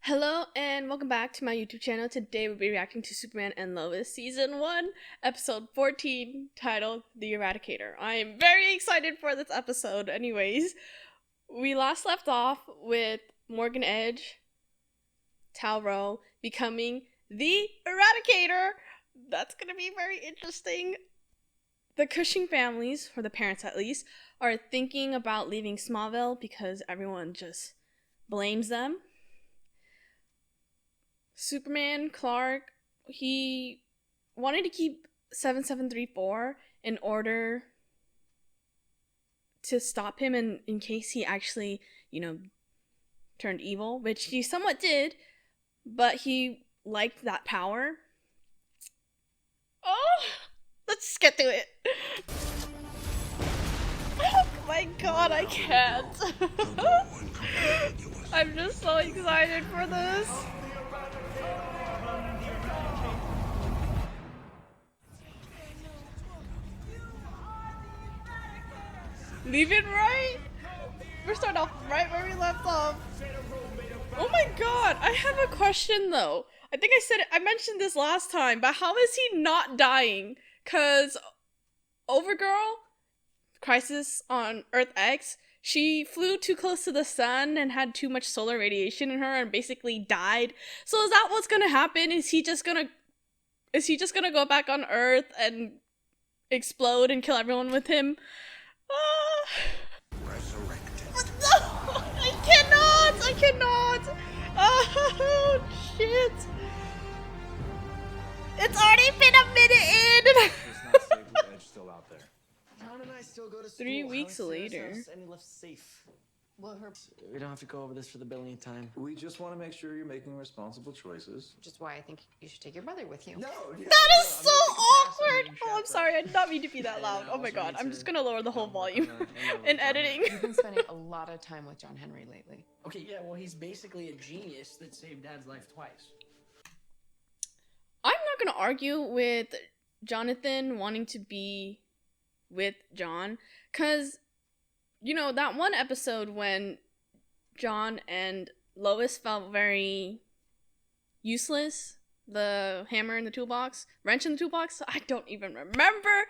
Hello and welcome back to my YouTube channel. Today we'll be reacting to Superman and Lois Season 1, Episode 14, titled The Eradicator. I am very excited for this episode. Anyways, we last left off with Morgan Edge, Tal-Rho, becoming the Eradicator. That's gonna be very interesting. The Cushing families, or the parents at least, are thinking about leaving Smallville because everyone just blames them. Superman, Clark, he wanted to keep 7734 in order to stop him in case he actually, turned evil, which he somewhat did, but he liked that power. Oh, let's just get to it. Oh my god, I can't. I'm just so excited for this. Leave it right? We're starting off right where we left off. Oh my god, I have a question though. I think I mentioned this last time, but how is he not dying? Cause Overgirl, Crisis on Earth X, she flew too close to the sun and had too much solar radiation in her and basically died. So is that what's gonna happen? Is he just gonna go back on Earth and explode and kill everyone with him? Resurrected. No, I cannot. Oh shit! It's already been a minute in. It's not safe with Edge still out there. John and I still go to school. 3 weeks later. And left safe. Well, we don't have to go over this for the billionth time. We just want to make sure you're making responsible choices. Which is why I think you should take your brother with you. No, That is so awkward. Oh, I'm sorry. I did not mean to be that loud. Oh my god. I'm just gonna lower the whole volume in editing. You've been spending a lot of time with John Henry lately. Okay, yeah, well, he's basically a genius that saved Dad's life twice. I'm not gonna argue with Jonathan wanting to be with John, cause that one episode when John and Lois felt very useless, the hammer in the toolbox, wrench in the toolbox, I don't even remember,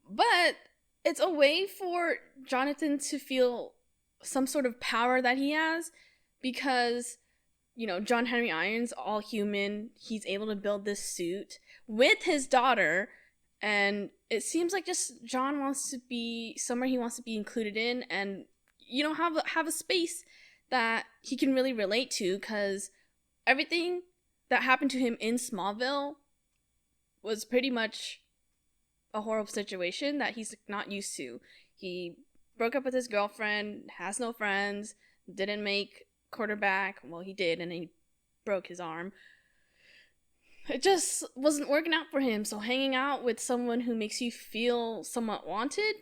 but it's a way for Jonathan to feel some sort of power that he has, because John Henry Irons, all human, he's able to build this suit with his daughter, and it seems like just John wants to be somewhere he wants to be included in, and have a space that he can really relate to, because everything that happened to him in Smallville was pretty much a horrible situation that he's not used to. He broke up with his girlfriend, has no friends, didn't make quarterback. Well, he did, and he broke his arm. It just wasn't working out for him, so hanging out with someone who makes you feel somewhat wanted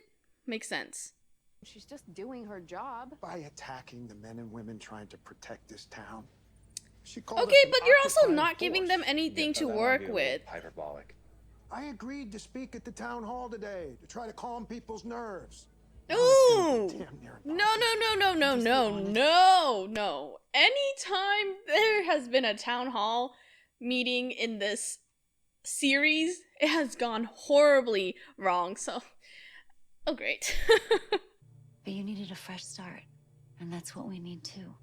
makes sense. She's just doing her job. By attacking the men and women trying to protect this town. She called Okay, us an but you're also occupying not giving them force. anything to That might work be a little with. Hyperbolic. I agreed to speak at the town hall today to try to calm people's nerves. Ooh! Damn near No. Anytime there has been a town hall meeting in this series, it has gone horribly wrong, so... Oh, great. But you needed a fresh start, and that's what we need too.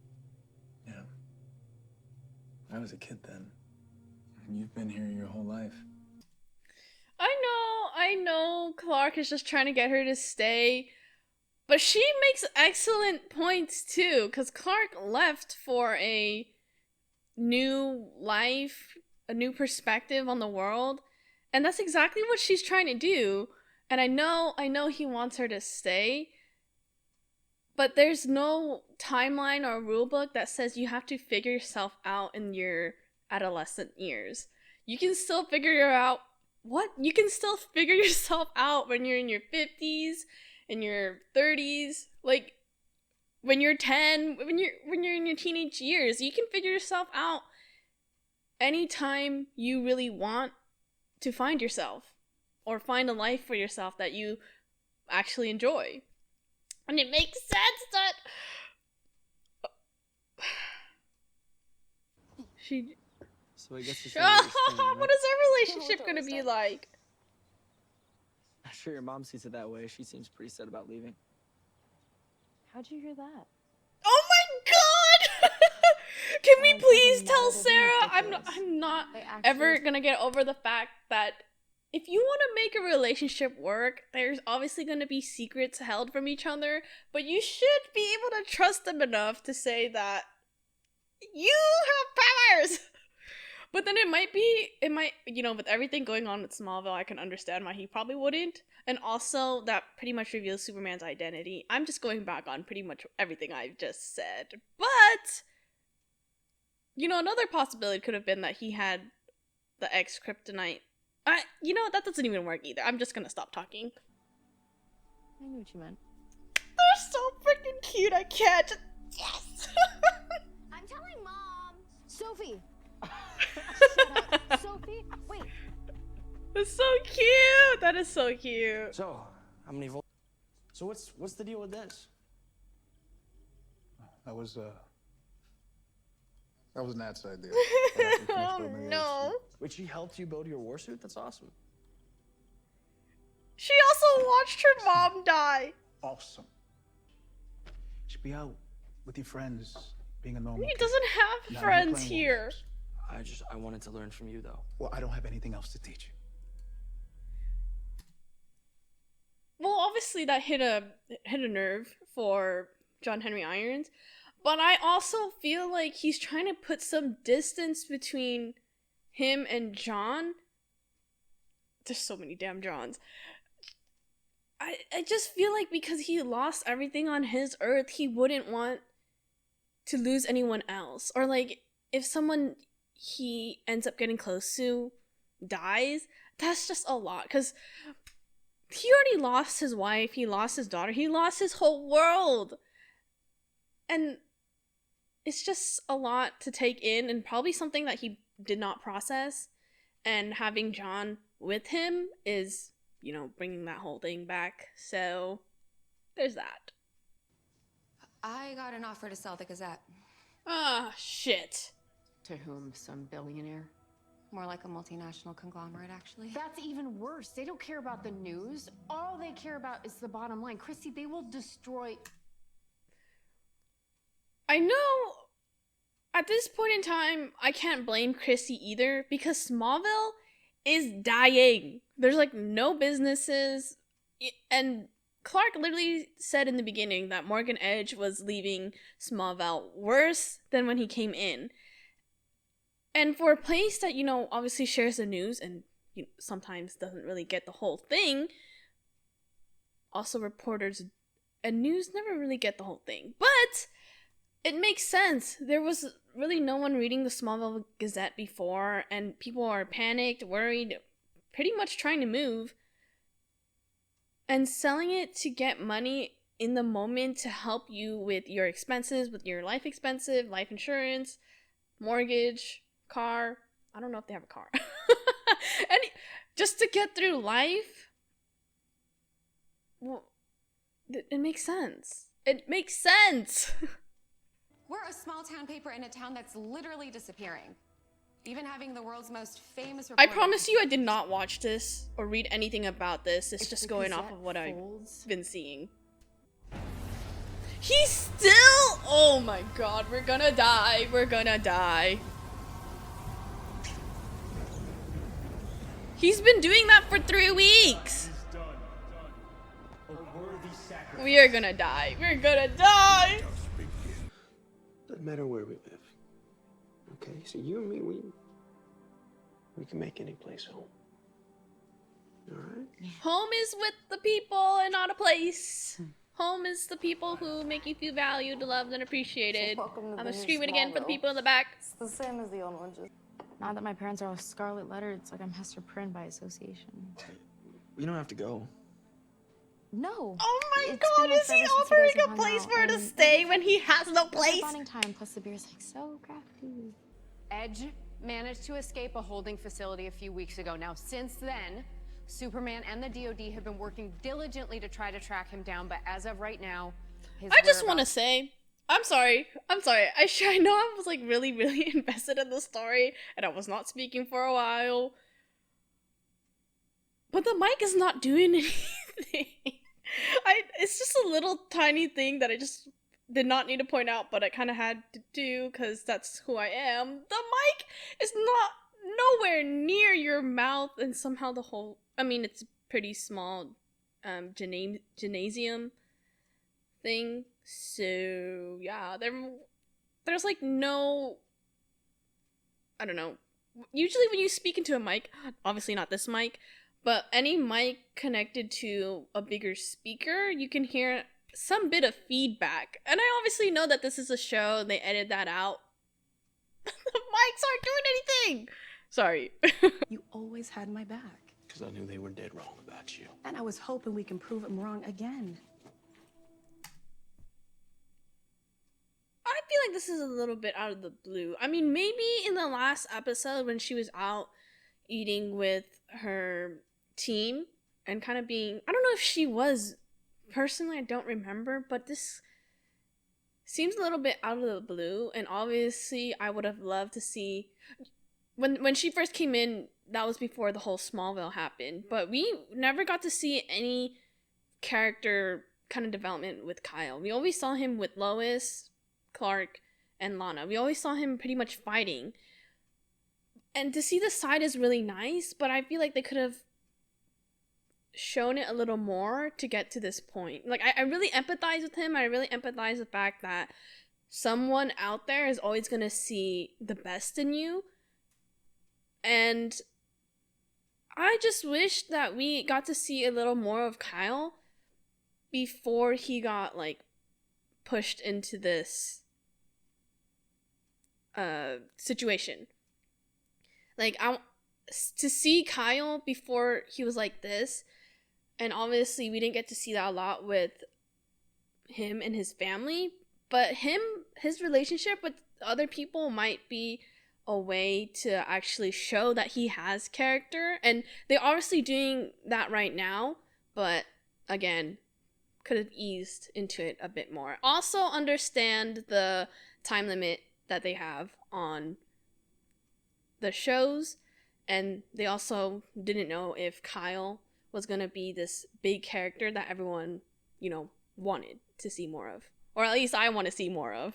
Yeah. I was a kid then. You've been here your whole life. I know Clark is just trying to get her to stay, but she makes excellent points too, because Clark left for a new life, a new perspective on the world, and that's exactly what she's trying to do. And I know he wants her to stay, but there's no timeline or rule book that says you have to figure yourself out in your adolescent years. You can still figure yourself out when you're in your 50s, in your 30s, like when you're 10, when you're in your teenage years. You can figure yourself out anytime you really want to find yourself or find a life for yourself that you actually enjoy. And it makes sense that She. So I guess you're saying you're staying, What right? is their relationship gonna be like? I'm sure your mom sees it that way. She seems pretty sad about leaving. How'd you hear that? Oh my god! Can we Oh, please doesn't tell matter, they're Sarah ridiculous. I'm not They ever actually- gonna get over the fact that if you want to make a relationship work, there's obviously going to be secrets held from each other, but you should be able to trust them enough to say that you have powers. But then it might, with everything going on with Smallville, I can understand why he probably wouldn't. And also, that pretty much reveals Superman's identity. I'm just going back on pretty much everything I've just said. But, another possibility could have been that he had the X-Kryptonite. That doesn't even work either. I'm just gonna stop talking. I knew what you meant. They're so freaking cute, I can't. Yes! I'm telling Mom. Sophie! Shut up. Sophie, wait. That's so cute! That is so cute. So, how many volts? So what's the deal with this? That was Nat's idea. But after we finished Oh building it, no. Wait, she helped you build your war suit? That's awesome. She also watched her mom die. Awesome. Should be out with your friends, being a normal He kid. doesn't have Not friends playing here. Wargames. I wanted to learn from you, though. Well, I don't have anything else to teach you. Well, obviously that hit a nerve for John Henry Irons, but I also feel like he's trying to put some distance between him and John. There's so many damn Johns. I just feel like because he lost everything on his Earth, he wouldn't want to lose anyone else. Or like if someone he ends up getting close to dies, that's just a lot. Because he already lost his wife, he lost his daughter, he lost his whole world. And it's just a lot to take in and probably something that he did not process. And having John with him is, bringing that whole thing back. So there's that. I got an offer to sell the Gazette. Ah, shit. To whom? Some billionaire? More like a multinational conglomerate, actually. That's even worse. They don't care about the news. All they care about is the bottom line. Christy, they will destroy. I know at this point in time, I can't blame Chrissy either because Smallville is dying. There's like no businesses. And Clark literally said in the beginning that Morgan Edge was leaving Smallville worse than when he came in. And for a place that, obviously shares the news and sometimes doesn't really get the whole thing, also reporters and news never really get the whole thing. But it makes sense. There was really no one reading the Smallville Gazette before, and people are panicked, worried, pretty much trying to move. And selling it to get money in the moment to help you with your expenses, with your life expensive, life insurance, mortgage, car. I don't know if they have a car. And just to get through life, well, it makes sense. It makes sense. We're a small town paper in a town that's literally disappearing. Even having the world's most famous I reporter. promise you I did not watch this or read anything about this. It's If just the going off Gazette of what I've folds- been seeing. He's still... Oh my god, we're gonna die. We're gonna die. He's been doing that for 3 weeks. We are gonna die. We're gonna die. Doesn't matter where we live. Okay, so you and me, we can make any place home. All right? Home is with the people and not a place. Home is the people who make you feel valued, loved, and appreciated. Welcome to I'm the gonna new scream it again for the Smallville. people in the back. It's the same as the old one, just Now that my parents are all scarlet lettered, it's like I'm Hester Prynne by association. You don't have to go. No. Oh my It's god, been like is he forever since you offering guys have a hung place out, for her to and stay when he has no it's place? bonding time, plus the beer's like so crafty. Edge managed to escape a holding facility a few weeks ago. Now, since then, Superman and the DoD have been working diligently to try to track him down, but as of right now, his I just want to whereabouts- say, I'm sorry. I know I was like really invested in the story and I was not speaking for a while. But the mic is not doing anything. It's just a little tiny thing that I just did not need to point out, but I kind of had to do because that's who I am. The mic is not nowhere near your mouth, and somehow the whole, I mean, it's a pretty small gymnasium thing. So yeah, there's like no, I don't know. Usually when you speak into a mic, obviously not this mic, but any mic connected to a bigger speaker, you can hear some bit of feedback. And I obviously know that this is a show and they edit that out. The mics aren't doing anything. Sorry. You always had my back. Because I knew they were dead wrong about you. And I was hoping we can prove them wrong again. I feel like this is a little bit out of the blue. I mean, maybe in the last episode when she was out eating with her team and kind of being, I don't know if she was, personally I don't remember, but this seems a little bit out of the blue. And obviously I would have loved to see, when she first came in, that was before the whole Smallville happened, but we never got to see any character kind of development with Kyle. We always saw him with Lois, Clark, and Lana. We always saw him pretty much fighting. And to see the side is really nice, but I feel like they could have shown it a little more to get to this point. Like, I really empathize with him. I really empathize with the fact that someone out there is always going to see the best in you. And I just wish that we got to see a little more of Kyle before he got, like, pushed into this situation. Like, to see Kyle before he was like this, and obviously we didn't get to see that a lot with him and his family, but his relationship with other people might be a way to actually show that he has character, and they're obviously doing that right now, but again, could have eased into it a bit more. Also understand the time limit that they have on the shows, and they also didn't know if Kyle was going to be this big character that everyone, you know, wanted to see more of. Or at least I want to see more of.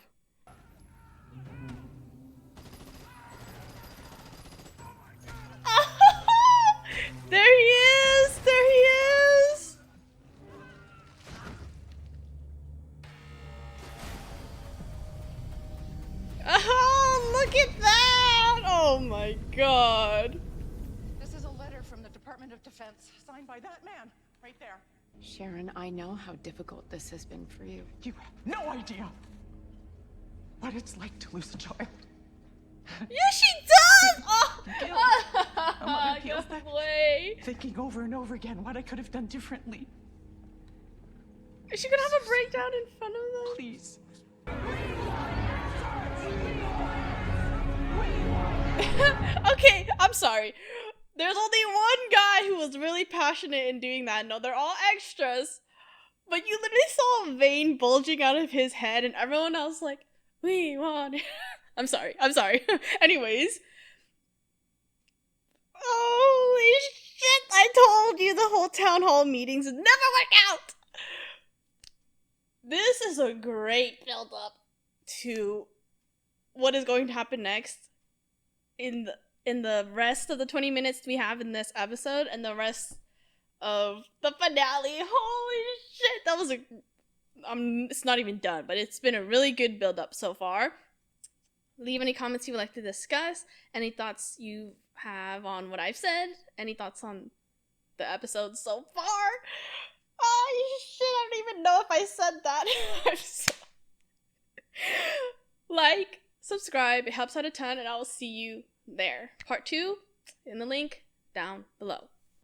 There he is! There he is! Oh, look at that! Oh my god. This is a letter from the Department of Defense, signed by that man, right there. Sharon, I know how difficult this has been for you. You have no idea what it's like to lose a child. Yeah, she does! Oh! A mother feels that way. Thinking over and over again what I could have done differently. Is she gonna have a breakdown in front of them? Please. Okay, I'm sorry. There's only one guy who was really passionate in doing that. No, they're all extras. But you literally saw a vein bulging out of his head and everyone else like, we want it. I'm sorry. Anyways. Holy shit, I told you the whole town hall meetings would never work out! This is a great build-up to what is going to happen next in the rest of the 20 minutes we have in this episode and the rest of the finale. Holy shit, that was it's not even done, but it's been a really good build-up so far. Leave any comments you would like to discuss, any thoughts you have on what I've said, any thoughts on the episode so far. Oh shit, I don't even know if I said that. I'm so... Like, subscribe, it helps out a ton, and I will see you there. Part 2 in the link down below.